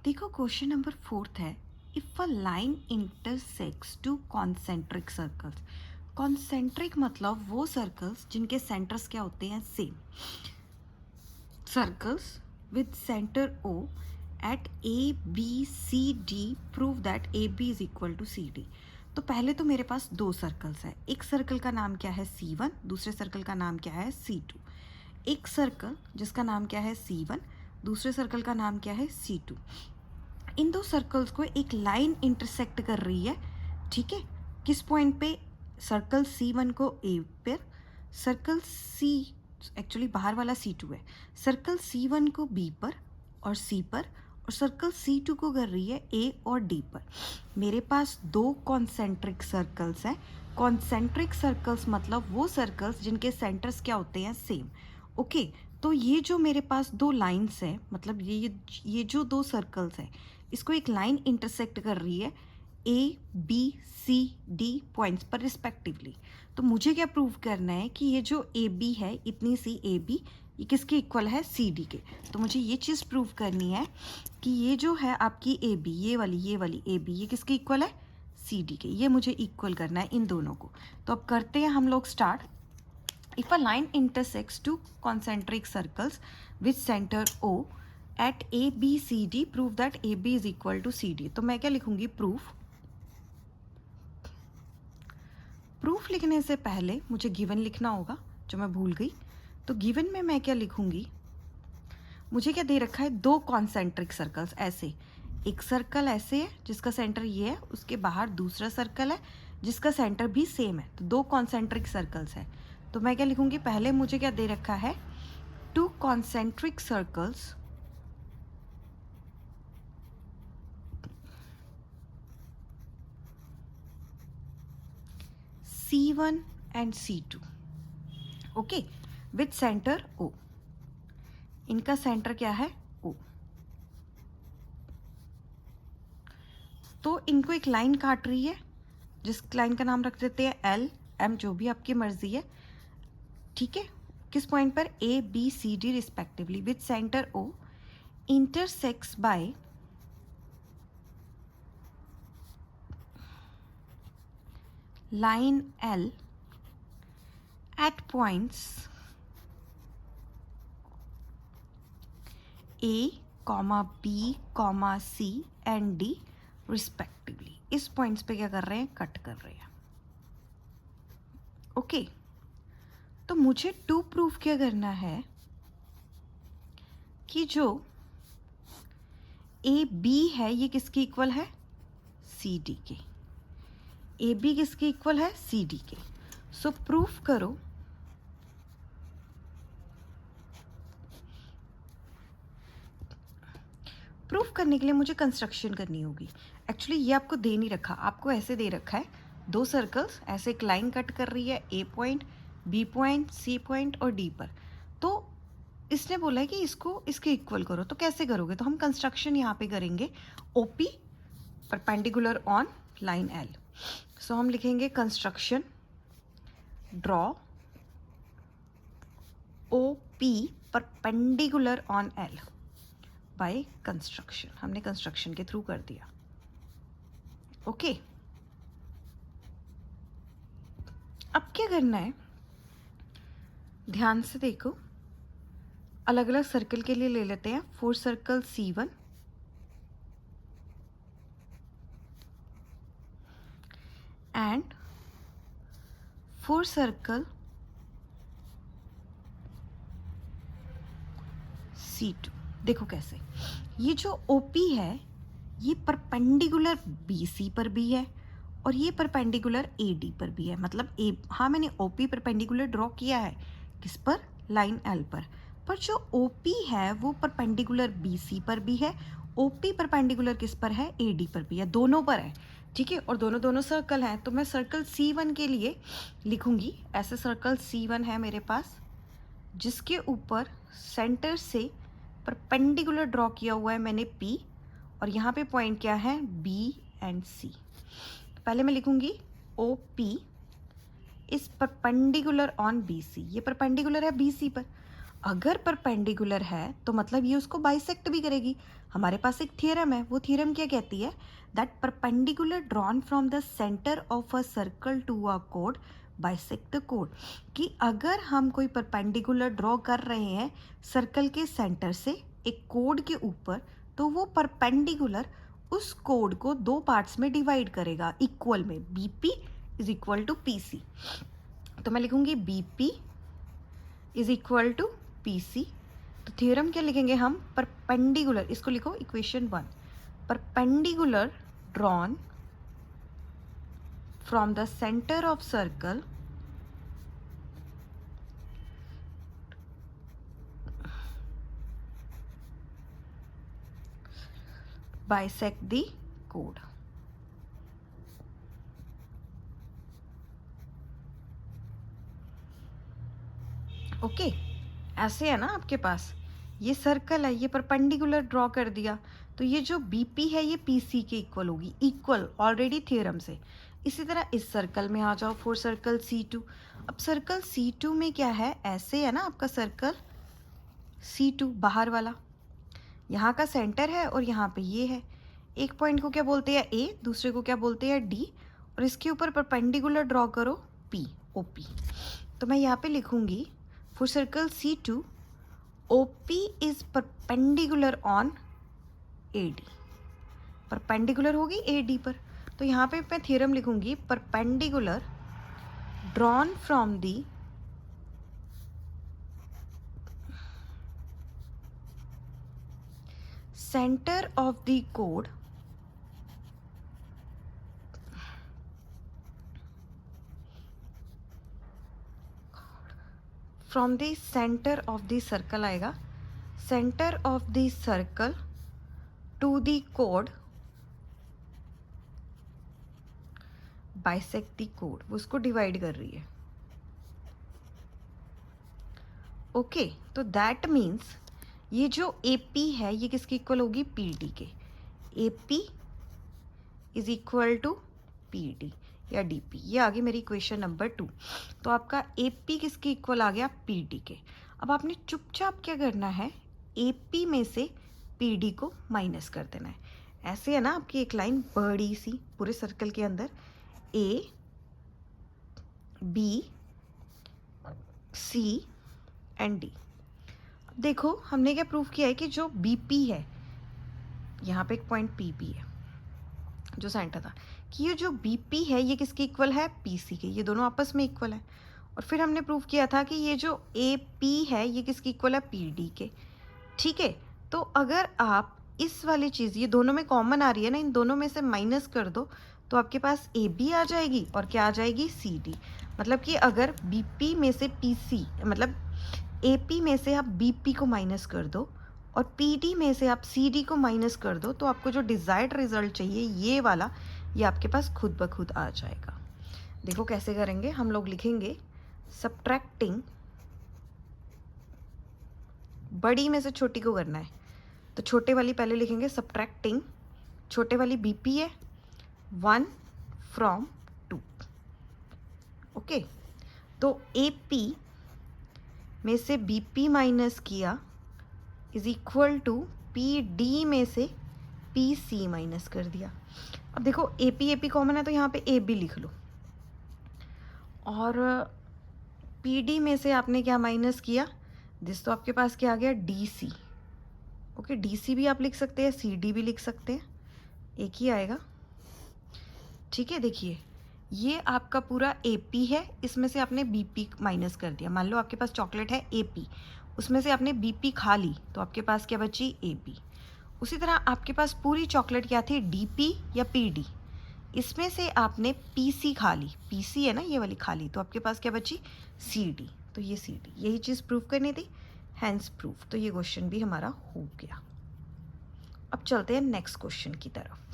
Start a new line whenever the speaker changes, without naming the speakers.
देखो question number 4 है, if a line intersects two concentric circles. Concentric मतलब वो सर्कल्स जिनके सेंटर्स क्या होते हैं, same. Circles with centre O at A B C D prove that A B is equal to C D. तो पहले तो मेरे पास दो सर्कल्स है, एक सर्कल का नाम क्या है C1, दूसरे सर्कल का नाम क्या है C2। एक सर्कल जिसका नाम क्या है C1, दूसरे सर्कल का नाम क्या है C2। इन दो सर्कल्स को एक लाइन इंटरसेक्ट कर रही है, ठीक है। किस पॉइंट पे? सर्कल C1 को A पर, सर्कल C एक्चुअली बाहर वाला C2 है, सर्कल C1 को B पर और C पर, और सर्कल C2 को कर रही है A और D पर। मेरे पास दो कॉन्सेंट्रिक सर्कल्स हैं। कॉन्सेंट्रिक सर्कल्स मतलब वो सर्कल्स जिनके सेंटर्स क्या होते हैं, सेम। ओके, तो ये जो मेरे पास दो लाइंस हैं, मतलब ये जो दो सर्कल्स हैं, इसको एक लाइन इंटरसेक्ट कर रही है A B C D points पर रिस्पेक्टिवली। तो मुझे क्या प्रूव करना है कि ये जो ए बी है, इतनी सी ए बी, ये किसके इक्वल है, सी डी के। तो मुझे ये चीज़ प्रूव करनी है कि ये जो है आपकी ए बी, ये वाली ए बी, ये किसके इक्वल है, सी डी के। ये मुझे इक्वल करना है इन दोनों को। तो अब करते हैं हम लोग start. If a line intersects two concentric circles with centre O at A B C D prove that A B is equal to C D. तो मैं क्या लिखूंगी, प्रूफ। प्रूफ लिखने से पहले मुझे गिवन लिखना होगा, जो मैं भूल गई। तो गिवन में मैं क्या लिखूंगी, मुझे क्या दे रखा है, दो कॉन्सेंट्रिक सर्कल्स ऐसे। एक सर्कल ऐसे है जिसका सेंटर ये है, उसके बाहर दूसरा सर्कल है जिसका सेंटर भी सेम है। तो दो कॉन्सेंट्रिक सर्कल्स है। तो मैं क्या लिखूंगी, पहले मुझे क्या दे रखा है, to concentric circles C1 and C2, okay, with centre O। इनका सेंटर क्या है, O। तो इनको एक लाइन काट रही है, जिस लाइन का नाम रख देते हैं L M, जो भी आपकी मर्जी है, ठीक है। किस पॉइंट पर, A B C D respectively, with centre O intersects by line L at points A, B, C and D respectively। इस पॉइंट्स पे क्या कर रहे हैं, कट कर रहे हैं। ओके, तो मुझे टू प्रूफ क्या करना है कि जो ए बी है ये किसके इक्वल है, सी डी के। ए बी किसके इक्वल है, सी डी के। सो प्रूफ करो प्रूफ करने के लिए मुझे कंस्ट्रक्शन करनी होगी। एक्चुअली ये आपको दे नहीं रखा, आपको ऐसे दे रखा है, दो सर्कल्स ऐसे एक लाइन कट कर रही है A point, B point, C point और डी पर। तो इसने बोला है कि इसको इसके इक्वल करो। तो कैसे करोगे, तो हम कंस्ट्रक्शन यहाँ पे करेंगे, OP perpendicular on line L. सो हम लिखेंगे construction draw O P perpendicular on L by construction. हमने कंस्ट्रक्शन के थ्रू कर दिया। ओके, अब क्या करना है, ध्यान से देखो, अलग अलग सर्कल के लिए ले लेते हैं। Four circle C1 and four circle C2। देखो कैसे, ये जो OP है ये परपेंडिकुलर BC पर भी है और ये परपेंडिकुलर AD पर भी है। मतलब हाँ, मैंने OP परपेंडिकुलर ड्रॉ किया है, किस पर, लाइन L पर जो OP है वो परपेंडिकुलर BC पर भी है, OP परपेंडिकुलर किस पर है, AD पर भी है, दोनों पर है, ठीक है। और दोनों सर्कल हैं। तो मैं सर्कल C1 के लिए लिखूंगी ऐसे, सर्कल C1 है मेरे पास जिसके ऊपर सेंटर से परपेंडिकुलर ड्रॉ किया हुआ है मैंने P, और यहाँ पे पॉइंट क्या है, B एंड C। पहले मैं लिखूंगी OP is perpendicular on BC। ये परपेंडिकुलर है BC पर। अगर परपेंडिकुलर है तो मतलब ये उसको बाइसेक्ट भी करेगी। हमारे पास एक थ्योरम है, वो थ्योरम क्या कहती है, that perpendicular drawn from the centre of a circle to a code bisect the code, कि अगर हम कोई परपेंडिकुलर ड्रॉ कर रहे हैं सर्कल के सेंटर से एक कोड के ऊपर, तो वो परपेंडिकुलर उस कोड को दो पार्ट्स में डिवाइड करेगा इक्वल में, BP is equal to PC। तो मैं लिखूंगी BP is equal to PC। तो थ्योरम क्या लिखेंगे हम, परपेंडिकुलर, इसको लिखो equation 1, perpendicular drawn from the centre of circle bisect the कोड। ओके, ऐसे है ना आपके पास, ये सर्कल है, ये परपेंडिकुलर ड्रॉ कर दिया, तो ये जो BP है ये PC के इक्वल होगी, इक्वल ऑलरेडी थ्योरम से। इसी तरह इस सर्कल में आ जाओ, फॉर सर्कल C2। अब सर्कल C2 में क्या है, ऐसे है ना आपका सर्कल C2 बाहर वाला, यहाँ का सेंटर है और यहाँ पे ये है, एक पॉइंट को क्या बोलते हैं A, दूसरे को क्या बोलते हैं D, और इसके ऊपर परपेंडिकुलर ड्रॉ करो P, OP। तो मैं यहाँ पे लिखूंगी for circle C2 OP is perpendicular on AD, perpendicular होगी AD पर। तो यहाँ पे मैं थ्योरम लिखूंगी, perpendicular drawn from the centre of the code from the centre of the circle आएगा, centre of the circle to the code bisect the code, वो उसको डिवाइड कर रही है। ओके, तो दैट मीन्स ये जो AP है ये किसके इक्वल होगी, PD के। AP is equal to PD या DP, ये आ गई मेरी इक्वेशन नंबर 2। तो आपका AP किसके इक्वल आ गया, PD के। अब आपने चुपचाप क्या करना है, AP में से PD को माइनस कर देना है। ऐसे है ना आपकी एक लाइन बड़ी सी पूरे सर्कल के अंदर, A B C and D। देखो हमने क्या प्रूव किया है कि जो BP है, यहाँ पे एक पॉइंट PP है जो सेंटर था, कि ये जो BP है ये किसके इक्वल है, PC के, ये दोनों आपस में इक्वल है। और फिर हमने प्रूव किया था कि ये जो AP है ये किसके इक्वल है, PD के। ठीक है, तो अगर आप इस वाली चीज़, ये दोनों में कॉमन आ रही है ना, इन दोनों में से माइनस कर दो तो आपके पास AB आ जाएगी और क्या आ जाएगी, CD। मतलब कि अगर BP में से PC, मतलब AP में से आप BP को माइनस कर दो और PD में से आप CD को माइनस कर दो, तो आपको जो डिज़ायर्ड रिजल्ट चाहिए ये वाला, ये आपके पास खुद ब खुद आ जाएगा। देखो कैसे करेंगे, हम लोग लिखेंगे सब्ट्रैक्टिंग, बड़ी में से छोटी को करना है, तो छोटे वाली पहले लिखेंगे, सब्ट्रैक्टिंग, छोटे वाली BP है 1 फ्रॉम 2। ओके, तो AP में से BP माइनस किया इज इक्वल टू PD में से PC माइनस कर दिया। अब देखो AP कॉमन है तो यहाँ पे AB लिख लो, और PD में से आपने क्या माइनस किया, दिस, तो आपके पास क्या आ गया, DC। ओके, DC भी आप लिख सकते हैं, CD भी लिख सकते हैं, एक ही आएगा। ठीक है, देखिए ये आपका पूरा AP है, इसमें से आपने BP माइनस कर दिया। मान लो आपके पास चॉकलेट है AP, उसमें से आपने BP खा ली तो आपके पास क्या बची, AB। उसी तरह आपके पास पूरी चॉकलेट क्या थी, DP या PD, इसमें से आपने PC खा ली, PC है ना ये वाली खा ली, तो आपके पास क्या बची, CD। तो ये CD, यही चीज़ प्रूव करनी थी, हैंस प्रूफ। तो ये क्वेश्चन भी हमारा हो गया। अब चलते हैं नेक्स्ट क्वेश्चन की तरफ।